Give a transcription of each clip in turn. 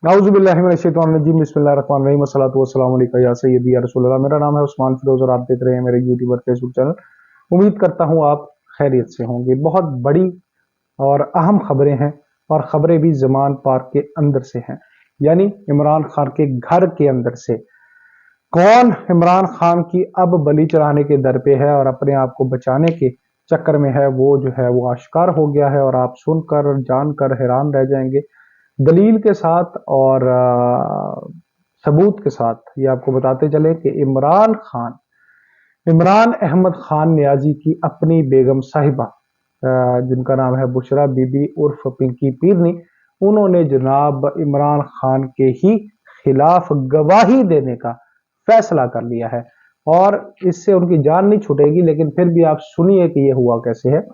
नाउज़ुबिल्लाहिमिनश्शैतानिर्रजीम बिस्मिल्लाहिर्रहमानिर्रहीम अस्सलातु वस्सलामु अलैका या सय्यदी या रसूल अल्लाह। मेरा नाम है उस्मान फिरोज और आप देख रहे हैं मेरे यूट्यूब और फेसबुक चैनल। उम्मीद करता हूँ आप खैरियत से होंगे। बहुत बड़ी और अहम खबरें हैं और खबरें भी ज़मान पार्क के अंदर से हैं, यानी इमरान खान के घर के अंदर से। कौन इमरान खान की अब बलि चढ़ाने के दर पे है और अपने आप को बचाने के चक्कर में है, वो जो है वो आश्कार हो गया है और आप सुनकर और जानकर हैरान रह जाएंगे। दलील के साथ और सबूत के साथ ये आपको बताते चले कि इमरान अहमद खान नियाजी की अपनी बेगम साहिबा, जिनका नाम है बुशरा बीबी उर्फ पिंकी पीरनी, उन्होंने जनाब इमरान खान के ही खिलाफ गवाही देने का फैसला कर लिया है और इससे उनकी जान नहीं छूटेगी। लेकिन फिर भी आप सुनिए कि ये हुआ कैसे है।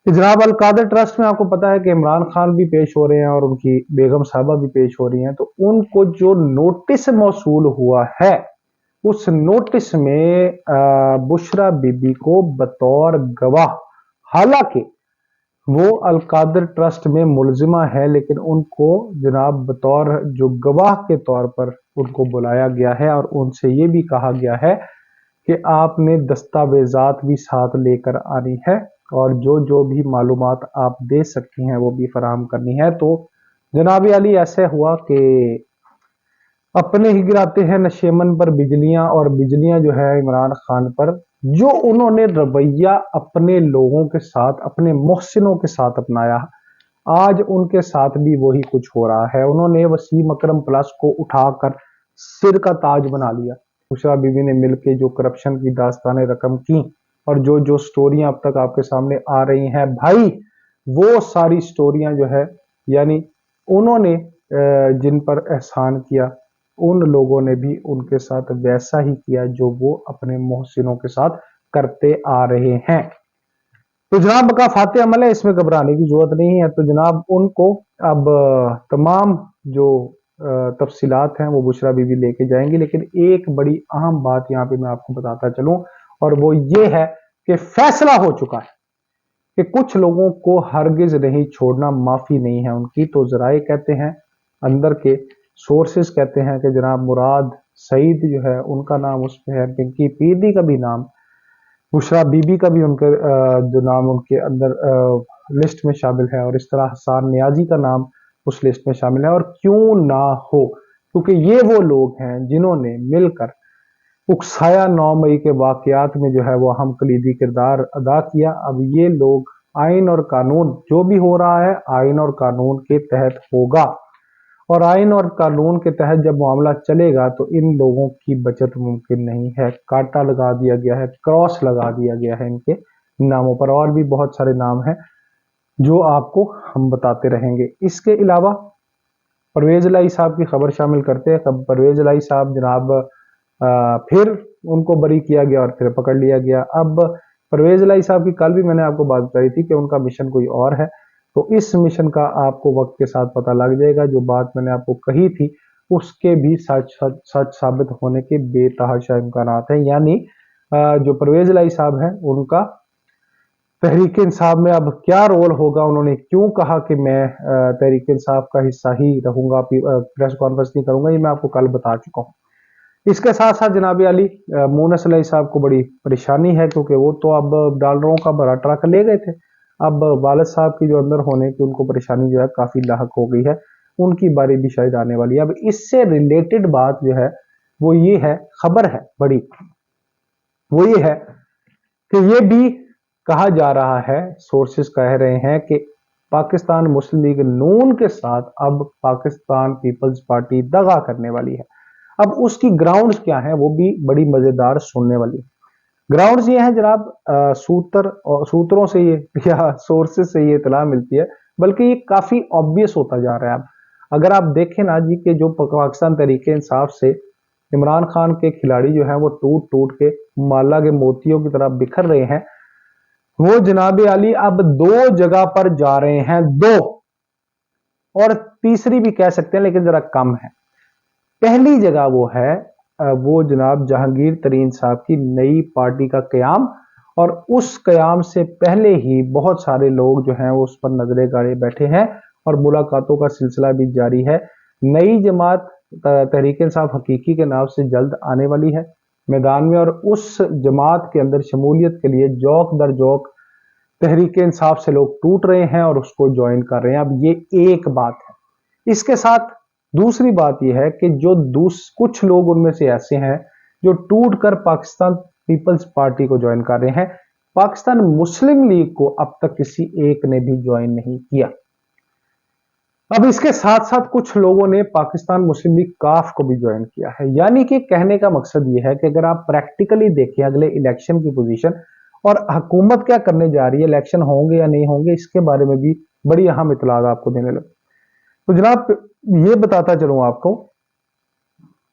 जनाब अल कादर ट्रस्ट में आपको पता है कि इमरान खान भी पेश हो रहे हैं और उनकी बेगम साहबा भी पेश हो रही हैं, तो उनको जो नोटिस मौसूल हुआ है उस नोटिस में बुशरा बीबी को बतौर गवाह, हालांकि वो अल कादर ट्रस्ट में मुलजिमा है, लेकिन उनको जनाब बतौर जो गवाह के तौर पर उनको बुलाया गया है और उनसे ये भी कहा गया है कि आपने दस्तावेजात भी साथ लेकर आनी है और जो भी मालूमात आप दे सकती हैं वो भी फराहम करनी है। तो जनाब अली ऐसे हुआ कि अपने ही गिराते हैं नशेमन पर बिजलियां, और बिजलियां जो है इमरान खान पर, जो उन्होंने रवैया अपने लोगों के साथ, अपने मोहसिनों के साथ अपनाया, आज उनके साथ भी वही कुछ हो रहा है। उन्होंने वसीम अकरम प्लस को उठाकर सिर का ताज बना लिया। बुशरा बीबी ने मिलकर जो करप्शन की दास्तानें रकम की और जो स्टोरियां अब तक आपके सामने आ रही हैं भाई, वो सारी स्टोरियां जो है, यानी उन्होंने जिन पर एहसान किया उन लोगों ने भी उनके साथ वैसा ही किया जो वो अपने मोहसिनों के साथ करते आ रहे हैं। तो जनाब का फाते अमल है, इसमें घबराने की जरूरत नहीं है। तो जनाब उनको अब तमाम जो तफसीलात हैं वो बुशरा बीबी लेके जाएंगी, लेकिन एक बड़ी अहम बात यहाँ पे मैं आपको बताता चलूं और वो ये है कि फैसला हो चुका है कि कुछ लोगों को हरगिज नहीं छोड़ना, माफी नहीं है उनकी। तो जराए कहते हैं, अंदर के सोर्सेस कहते हैं कि जनाब मुराद सईद जो है उनका नाम उस पर है, पिंकी पीरनी का भी नाम, बुशरा बीबी का भी उनके जो नाम उनके अंदर लिस्ट में शामिल है, और इस तरह हसान नियाजी का नाम उस लिस्ट में शामिल है। और क्यों ना हो, क्योंकि ये वो लोग हैं जिन्होंने मिलकर उकसाया 9 मई के वाकयात में जो है वो अहम कलीदी किरदार अदा किया। अब ये लोग आइन और कानून, जो भी हो रहा है आइन और कानून के तहत होगा, और आइन और कानून के तहत जब मामला चलेगा तो इन लोगों की बचत मुमकिन नहीं है। कांटा लगा दिया गया है, क्रॉस लगा दिया गया है इनके नामों पर, और भी बहुत सारे नाम हैं जो आपको हम बताते रहेंगे। इसके अलावा परवेज लाई साहब की खबर शामिल करते हैं। कब परवेज लाई साहब जनाब फिर उनको बरी किया गया और फिर पकड़ लिया गया। अब परवेज लाई साहब की कल भी मैंने आपको बात बताई थी कि उनका मिशन कोई और है, तो इस मिशन का आपको वक्त के साथ पता लग जाएगा। जो बात मैंने आपको कही थी उसके भी सच साबित होने के बेतहाशा इम्कान हैं। यानी जो परवेज लाई साहब हैं उनका तहरीक इंसाफ में अब क्या रोल होगा, उन्होंने क्यों कहा कि मैं तहरीक इंसाफ का हिस्सा ही रहूंगा, प्रेस कॉन्फ्रेंस नहीं करूंगा, ये मैं आपको कल बता चुका हूँ। इसके साथ साथ जनाब अली मोनस अली साहब को बड़ी परेशानी है, क्योंकि वो तो अब डॉलरों का बड़ा ट्रक ले गए थे। अब वालिद साहब की जो अंदर होने की उनको परेशानी जो है काफी लाहक हो गई है, उनकी बारी भी शायद आने वाली है। अब इससे रिलेटेड बात जो है वो ये है, खबर है बड़ी, वो ये है कि ये भी कहा जा रहा है, सोर्सेस कह रहे हैं कि पाकिस्तान मुस्लिम लीग नून के साथ अब पाकिस्तान पीपल्स पार्टी दगा करने वाली है। अब उसकी ग्राउंड्स क्या है वो भी बड़ी मजेदार सुनने वाली है। ग्राउंड्स ये है जनाब, सूत्रों से ये या सोर्सेस से ये इतला मिलती है, बल्कि ये काफी ऑब्वियस होता जा रहा है। अब अगर आप देखें ना जी कि जो पाकिस्तान तरीके इंसाफ से इमरान खान के खिलाड़ी जो है वो टूट टूट के माला के मोतियों की तरह बिखर रहे हैं, वो जनाब अली अब 2 जगह पर जा रहे हैं, 2 और तीसरी भी कह सकते हैं लेकिन जरा कम है। पहली जगह वो है वो जनाब जहांगीर तरीन साहब की नई पार्टी का कयाम, और उस कयाम से पहले ही बहुत सारे लोग जो हैं उस पर नजरें गाड़े बैठे हैं और मुलाकातों का सिलसिला भी जारी है। नई जमात तहरीक इंसाफ हकीकी के नाम से जल्द आने वाली है मैदान में, और उस जमात के अंदर शमूलियत के लिए जौक दर जौक तहरीक इंसाफ से लोग टूट रहे हैं और उसको ज्वाइन कर रहे हैं। अब ये एक बात है। इसके साथ दूसरी बात यह है कि जो कुछ लोग उनमें से ऐसे हैं जो टूट कर पाकिस्तान पीपल्स पार्टी को ज्वाइन कर रहे हैं। पाकिस्तान मुस्लिम लीग को अब तक किसी एक ने भी ज्वाइन नहीं किया। अब इसके साथ साथ कुछ लोगों ने पाकिस्तान मुस्लिम लीग काफ को भी ज्वाइन किया है। यानी कि कहने का मकसद यह है कि अगर आप प्रैक्टिकली देखें अगले इलेक्शन की पोजीशन और हुकूमत क्या करने जा रही है, इलेक्शन होंगे या नहीं होंगे, इसके बारे में भी बड़ी अहम इतलात आपको देने लगे। तो जनाब ये बताता चलूं आपको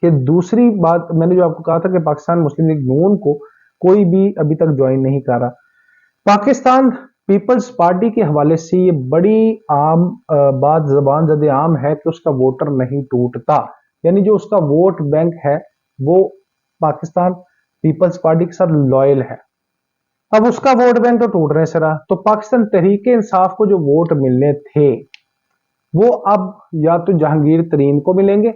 कि दूसरी बात मैंने जो आपको कहा था कि पाकिस्तान मुस्लिम लीग नून को कोई भी अभी तक ज्वाइन नहीं कर रहा। पाकिस्तान पीपल्स पार्टी के हवाले से ये बड़ी आम बात जबान जदे आम है कि उसका वोटर नहीं टूटता, यानी जो उसका वोट बैंक है वो पाकिस्तान पीपल्स पार्टी के साथ लॉयल है। अब उसका वोट बैंक तो टूट रहे सरा, तो पाकिस्तान तहरीक इंसाफ को जो वोट मिलने थे वो अब या तो जहांगीर तरीन को मिलेंगे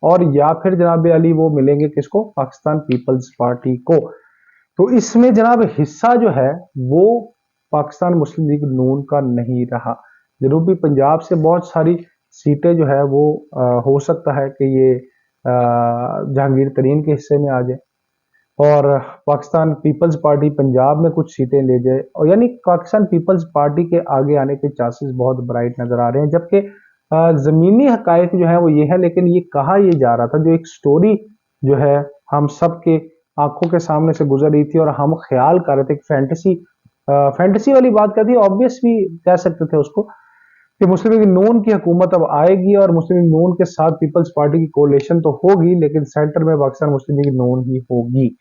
और या फिर जनाब अली वो मिलेंगे किसको, पाकिस्तान पीपल्स पार्टी को। तो इसमें जनाब हिस्सा जो है वो पाकिस्तान मुस्लिम लीग नून का नहीं रहा। जनूबी पंजाब से बहुत सारी सीटें जो है वो हो सकता है कि ये जहांगीर तरीन के हिस्से में आ जाए और पाकिस्तान पीपल्स पार्टी पंजाब में कुछ सीटें ले जाए, और यानी पाकिस्तान पीपल्स पार्टी के आगे आने के चांसेस बहुत ब्राइट नजर आ रहे हैं। जबकि जमीनी हकायक जो है वो ये है, लेकिन ये कहा ये जा रहा था, जो एक स्टोरी जो है हम सब के आंखों के सामने से गुजर रही थी और हम ख्याल कर रहे थे, फैंटेसी वाली बात क्या थी, ऑब्वियस भी कह सकते थे उसको, कि मुस्लिम लीग नून की हुकूमत अब आएगी और मुस्लिम लीग नून के साथ पीपल्स पार्टी की कोalition तो होगी, लेकिन सेंटर में पाकिस्तान मुस्लिम लीग नून ही होगी।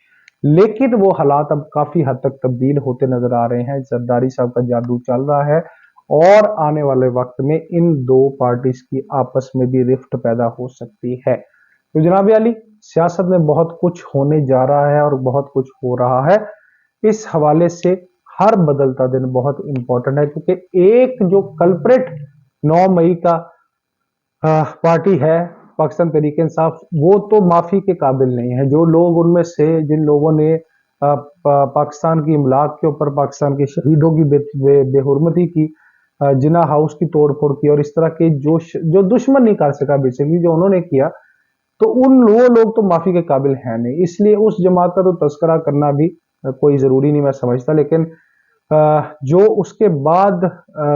लेकिन वो हालात अब काफी हद तक तब्दील होते नजर आ रहे हैं। जरदारी साहब का जादू चल रहा है और आने वाले वक्त में इन दो पार्टीज की आपस में भी रिफ्ट पैदा हो सकती है। तो जनाब अली, सियासत में बहुत कुछ होने जा रहा है और बहुत कुछ हो रहा है। इस हवाले से हर बदलता दिन बहुत इंपॉर्टेंट है, क्योंकि एक जो कल्प्रेट 9 मई का पार्टी है पाकिस्तान तहरीक इंसाफ, वो तो माफी के काबिल नहीं है। जो लोग उनमें से जिन लोगों ने पाकिस्तान की इमलाक के ऊपर पाकिस्तान के शहीदों की बेहुरमती की, जिना हाउस की तोड़फोड़ की और इस तरह के जो दुश्मन नहीं कर सका बेसिकली जो उन्होंने किया, तो वो लोग तो माफी के काबिल है नहीं। इसलिए उस जमात का तो तस्करा करना भी कोई जरूरी नहीं मैं समझता। लेकिन जो उसके बाद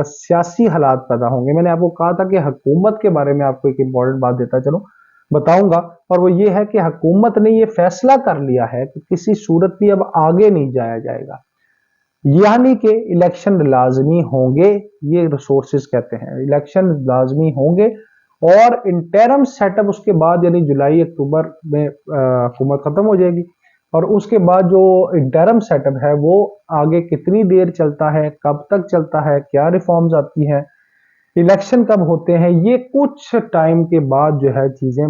सियासी हालात पैदा होंगे, मैंने आपको कहा था कि हुकूमत के बारे में आपको एक इंपॉर्टेंट बात देता चलो बताऊंगा, और वो ये है कि हुकूमत ने ये फैसला कर लिया है कि किसी सूरत भी अब आगे नहीं जाया जाएगा, यानी कि इलेक्शन लाजमी होंगे। ये रिसोर्सेज कहते हैं इलेक्शन लाजमी होंगे और इंटरम सेटअप उसके बाद यानी जुलाई अक्टूबर में हुकूमत खत्म हो जाएगी, और उसके बाद जो इंटरम सेटअप है वो आगे कितनी देर चलता है, कब तक चलता है, क्या रिफॉर्म्स आती हैं, इलेक्शन कब होते हैं, ये कुछ टाइम के बाद जो है चीजें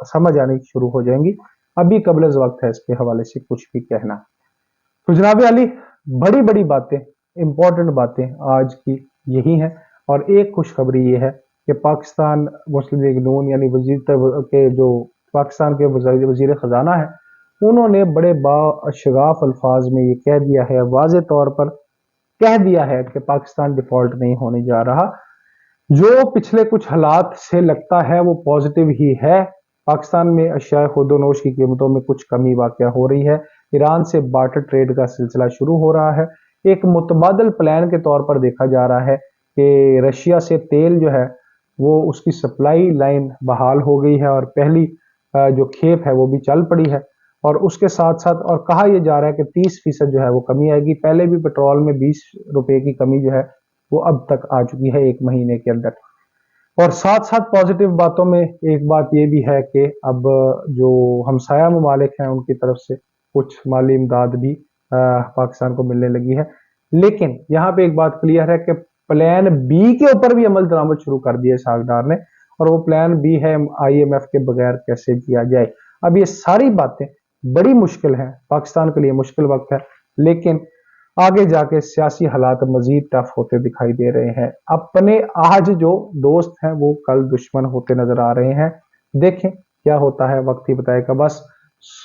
समझ आनी शुरू हो जाएंगी। अभी कबल वक्त है इसके हवाले से कुछ भी कहना। तो जनाब अली, बड़ी बड़ी बातें, इंपॉर्टेंट बातें आज की यही हैं, और एक खुशखबरी ये है कि पाकिस्तान मुस्लिम लीग नून यानी वजीर के जो पाकिस्तान के वजीर खजाना है, उन्होंने बड़े बाशगाफ अल्फाज में ये कह दिया है, वाज़े तौर पर कह दिया है कि पाकिस्तान डिफॉल्ट नहीं होने जा रहा। जो पिछले कुछ हालात से लगता है वो पॉजिटिव ही है। पाकिस्तान में अशिया खुर्दोनोश की कीमतों में कुछ कमी वाक़या हो रही है। ईरान से बार्टर ट्रेड का सिलसिला शुरू हो रहा है। एक मुतबादल प्लान के तौर पर देखा जा रहा है कि रशिया से तेल जो है वो उसकी सप्लाई लाइन बहाल हो गई है और पहली जो खेप है वो भी चल पड़ी है, और उसके साथ साथ और कहा यह जा रहा है कि 30% जो है वो कमी आएगी। पहले भी पेट्रोल में 20 रुपए की कमी जो है वो अब तक आ चुकी है 1 महीने के अंदर। और साथ साथ पॉजिटिव बातों में एक बात यह भी है कि अब जो हमसाया ममालिक हैं उनकी तरफ से कुछ माली इमदाद भी पाकिस्तान को मिलने लगी है। लेकिन यहाँ पे एक बात क्लियर है कि प्लान बी के ऊपर भी अमल दरामद शुरू कर दिया सागदार ने, और वो प्लान बी है IMF के बगैर कैसे किया जाए। अब ये सारी बातें बड़ी मुश्किल है, पाकिस्तान के लिए मुश्किल वक्त है, लेकिन आगे जाके सियासी हालात मजीद टफ होते दिखाई दे रहे हैं। अपने आज जो दोस्त हैं वो कल दुश्मन होते नजर आ रहे हैं। देखें क्या होता है, वक्त ही बताएगा। बस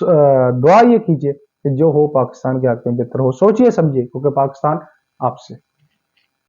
दुआ ये कीजिए कि जो हो पाकिस्तान के हक में बेहतर हो। सोचिए समझिए, क्योंकि पाकिस्तान आपसे